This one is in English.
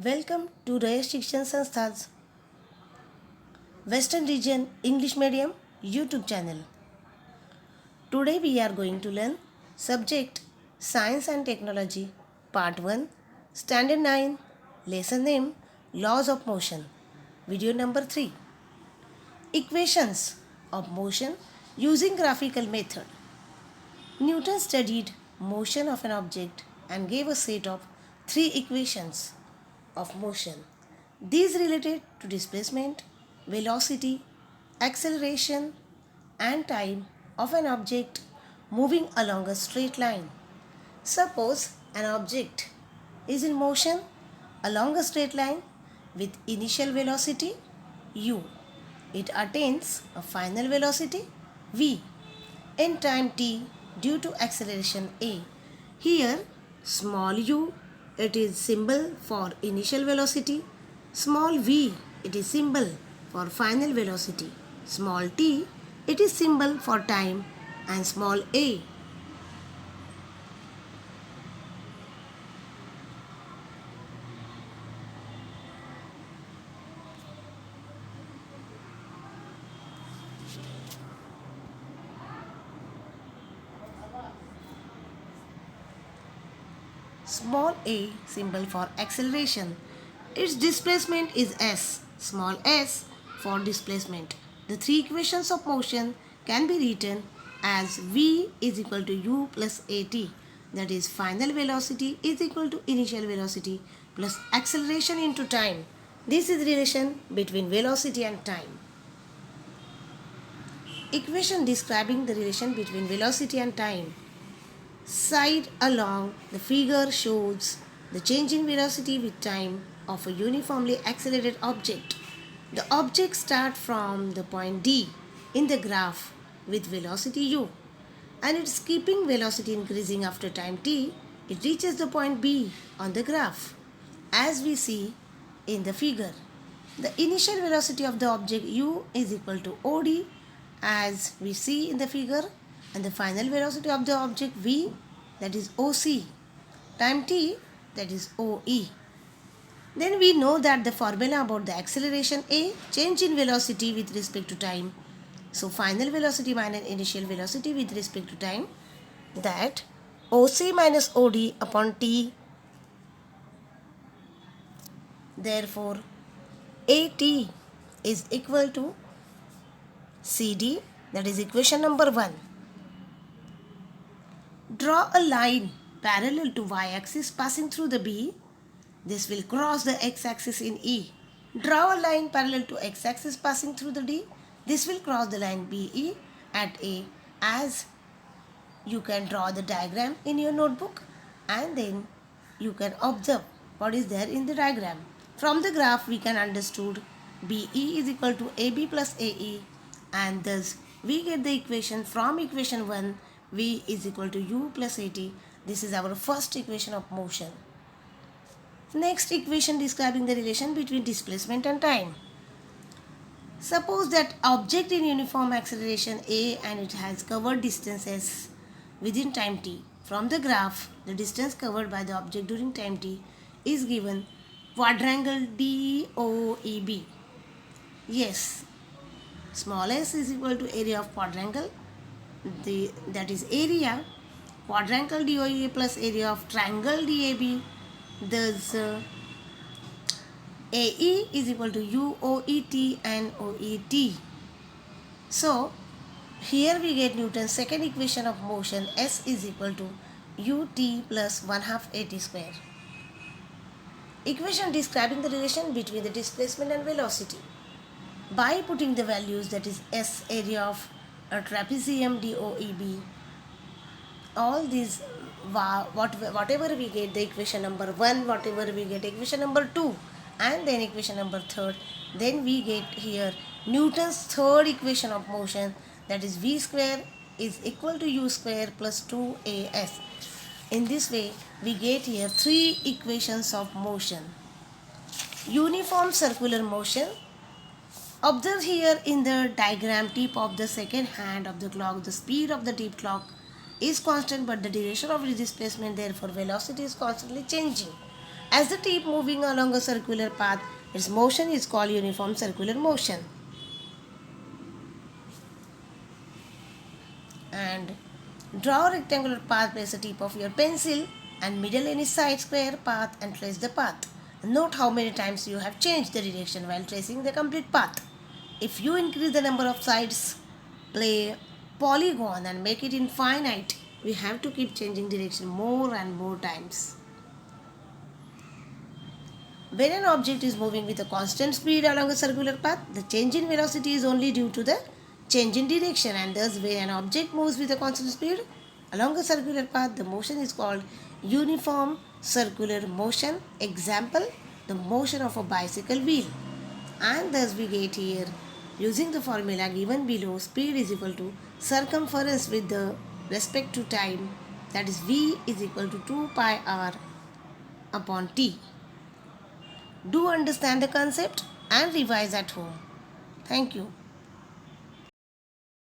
Welcome to Rayesh Shikshan Sanstha's Western Region English Medium YouTube channel. Today we are going to learn subject Science and Technology Part 1 Standard 9 Lesson name Laws of Motion. Video number 3 Equations of Motion using graphical method. Newton studied motion of an object and gave a set of three equations of motion. These related to displacement, velocity, acceleration, and time of an object moving along a straight line. Suppose an object is in motion along a straight line with initial velocity u. It attains a final velocity v in time t due to acceleration a. Here small u, it is symbol for initial velocity, small v, it is symbol for final velocity, small t, it is symbol for time, and small a. Small a symbol for acceleration. Its displacement is s. Small s for displacement. The three equations of motion can be written as v is equal to u plus at. That is final velocity is equal to initial velocity plus acceleration into time. This is the relation between velocity and time. Equation describing the relation between velocity and time. Side along the figure shows the change in velocity with time of a uniformly accelerated object. The object starts from the point D in the graph with velocity u, and its keeping velocity increasing after time t. It reaches the point B on the graph as we see in the figure. The initial velocity of the object u is equal to od as we see in the figure, and the final velocity of the object v, that is oc, time t, that is oe. Then we know that the formula about the acceleration a, change in velocity with respect to time. So final velocity minus initial velocity with respect to time, that oc minus od upon t. Therefore at is equal to cd, that is equation number 1. Draw a line parallel to y-axis passing through the B. This will cross the x-axis in E. Draw a line parallel to x-axis passing through the D. This will cross the line BE at A, as you can draw the diagram in your notebook and then you can observe what is there in the diagram. From the graph we can understood BE is equal to AB plus AE, and thus we get the equation from equation 1, v is equal to u plus at. This is our first equation of motion. Next equation describing the relation between displacement and time. Suppose that object in uniform acceleration a and it has covered distance s within time t. From the graph, the distance covered by the object during time t is given quadrangle DOEB. Yes, small s is equal to area of quadrangle, that is area quadrangle DOE plus area of triangle DAB. Thus AE is equal to UOET and OET. So here we get Newton's second equation of motion, S is equal to UT plus 1/2 AT square. Equation describing the relation between the displacement and velocity. By putting the values, that is S, area of a trapezium DOEB, all these whatever we get the equation number 1, whatever we get equation number 2, and then equation number 3, then we get here Newton's third equation of motion, that is v square is equal to u square plus 2as. In this way we get here three equations of motion. Uniform circular motion. Observe here in the diagram tip of the second hand of the clock, the speed of the tip clock is constant but the direction of the displacement, therefore velocity, is constantly changing. As the tip moving along a circular path, its motion is called uniform circular motion. And draw a rectangular path, place the tip of your pencil and middle any side square path and trace the path. Note how many times you have changed the direction while tracing the complete path. If you increase the number of sides, play polygon and make it infinite, we have to keep changing direction more and more times. When an object is moving with a constant speed along a circular path, the change in velocity is only due to the change in direction, and thus when an object moves with a constant speed along a circular path, the motion is called uniform circular motion. Example, the motion of a bicycle wheel. And thus we get here, using the formula given below, speed is equal to circumference with the respect to time, that is v is equal to 2 pi r upon t. Do understand the concept and revise at home. Thank you.